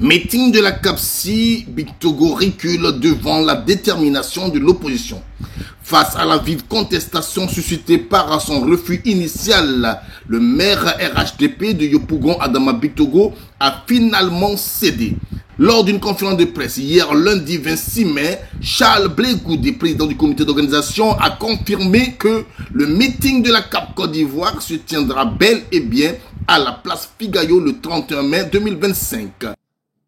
Meeting de la CAPSI, Bictogo recule devant la détermination de l'opposition. Face à la vive contestation suscitée par son refus initial, le maire RHDP de Yopougon, Adama Bictogo, a finalement cédé. Lors d'une conférence de presse hier lundi 26 mai, Charles Blé-Goudé, président du comité d'organisation, a confirmé que le meeting de la CAP Côte d'Ivoire se tiendra bel et bien à la place Figayo le 31 mai 2025.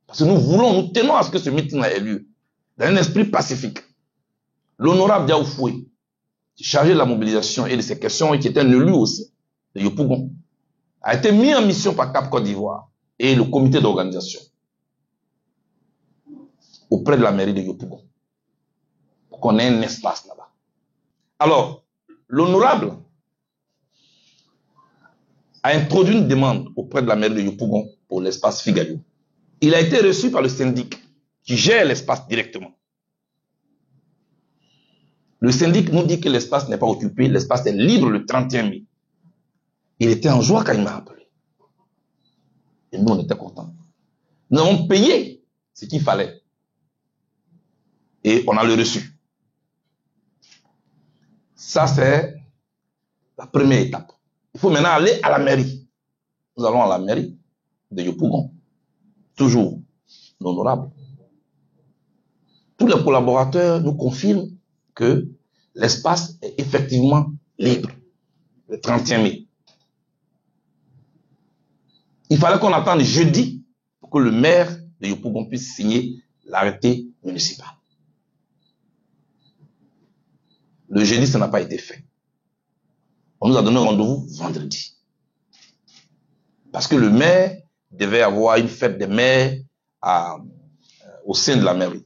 Parce que nous tenons à ce que ce meeting ait lieu dans un esprit pacifique. L'honorable Diaw Foué, chargé de la mobilisation et de ces questions, et qui était un élu aussi de Yopougon, a été mis en mission par CAP Côte d'Ivoire et le comité d'organisation auprès de la mairie de Yopougon pour qu'on ait un espace là-bas. Alors, l'honorable a introduit une demande auprès de la mairie de Yopougon pour l'espace Figayo. Il a été reçu par le syndic qui gère l'espace directement. Le syndic nous dit que l'espace n'est pas occupé, l'espace est libre le 31 mai. Il était en joie quand il m'a appelé. Et nous, on était contents. Nous avons payé ce qu'il fallait. Et on a le reçu. Ça, c'est la première étape. Il faut maintenant aller à la mairie. Nous allons à la mairie de Yopougon. Toujours l'honorable. Tous les collaborateurs nous confirment que l'espace est effectivement libre le 31 mai. Il fallait qu'on attende jeudi pour que le maire de Yopougon puisse signer l'arrêté municipal. Le jeudi, ça n'a pas été fait. On nous a donné rendez-vous vendredi. Parce que le maire devait avoir une fête des maires au sein de la mairie.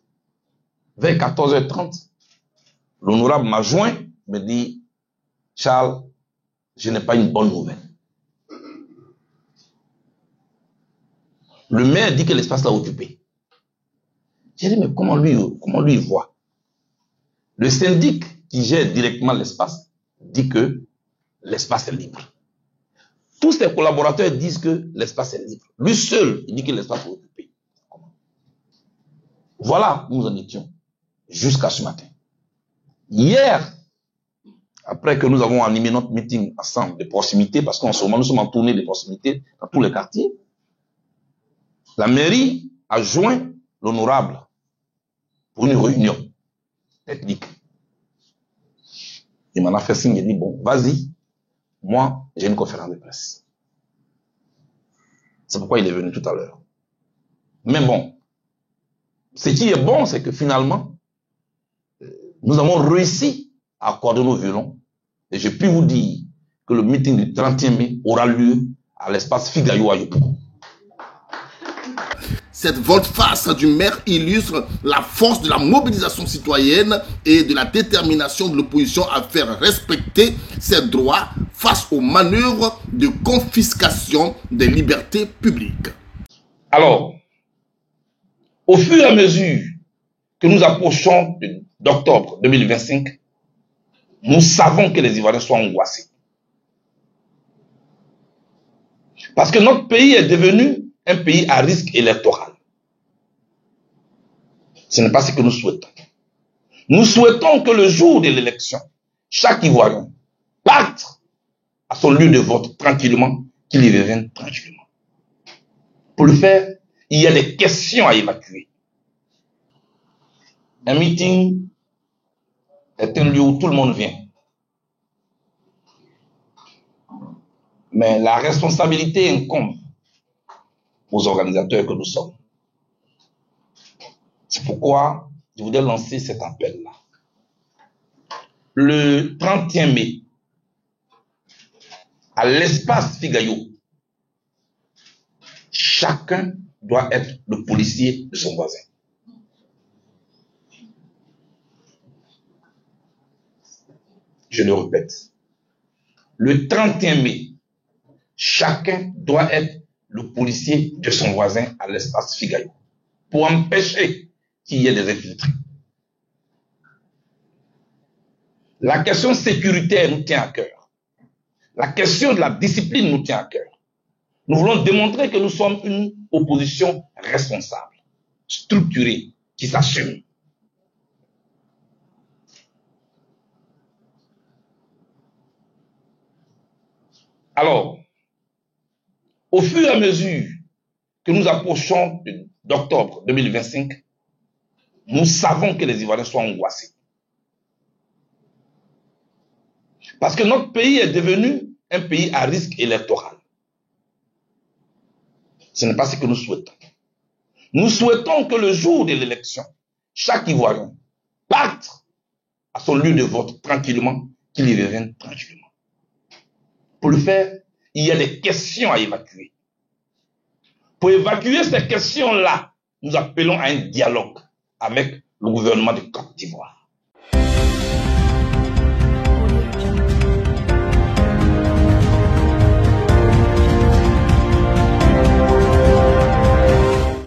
Vers 14h30, l'honorable m'a joint, me dit, Charles, je n'ai pas une bonne nouvelle. Le maire dit que l'espace l'a occupé. J'ai dit, mais comment lui il voit? Le syndic qui gère directement l'espace dit que l'espace est libre. Tous ses collaborateurs disent que l'espace est libre. Lui seul, il dit que l'espace est occupé. Voilà où nous en étions jusqu'à ce matin. Hier, après que nous avons animé notre meeting ensemble de proximité, parce qu'en ce moment, nous sommes en tournée de proximité dans tous les quartiers, la mairie a joint l'honorable pour une réunion technique. Il m'en a fait signe, il dit, bon, vas-y, moi, j'ai une conférence de presse. C'est pourquoi il est venu tout à l'heure. Mais bon, ce qui est bon, c'est que finalement, nous avons réussi à accorder nos violons. Et je puis vous dire que le meeting du 31 mai aura lieu à l'espace Figayo à Yopougon. Cette volte-face du maire illustre la force de la mobilisation citoyenne et de la détermination de l'opposition à faire respecter ses droits face aux manœuvres de confiscation des libertés publiques. Alors, au fur et à mesure que nous approchons d'octobre 2025, nous savons que les Ivoiriens sont angoissés. Parce que notre pays est devenu un pays à risque électoral. Ce n'est pas ce que nous souhaitons. Nous souhaitons que le jour de l'élection, chaque Ivoirien parte à son lieu de vote tranquillement, qu'il y revienne tranquillement. Pour le faire, il y a des questions à évacuer. Un meeting est un lieu où tout le monde vient. Mais la responsabilité incombe aux organisateurs que nous sommes. C'est pourquoi je voudrais lancer cet appel-là. Le 31 mai, à l'espace Figayo, chacun doit être le policier de son voisin. Je le répète. Le 31 mai, chacun doit être le policier de son voisin à l'espace Figayo pour empêcher qu'il y ait des infiltrés. La question sécuritaire nous tient à cœur. La question de la discipline nous tient à cœur. Nous voulons démontrer que nous sommes une opposition responsable, structurée, qui s'assume. Alors, au fur et à mesure que nous approchons d'octobre 2025, nous savons que les Ivoiriens sont angoissés. Parce que notre pays est devenu un pays à risque électoral. Ce n'est pas ce que nous souhaitons. Nous souhaitons que le jour de l'élection, chaque Ivoirien parte à son lieu de vote tranquillement, qu'il y revienne tranquillement. Pour le faire, il y a des questions à évacuer. Pour évacuer ces questions-là, nous appelons à un dialogue avec le gouvernement de Côte d'Ivoire.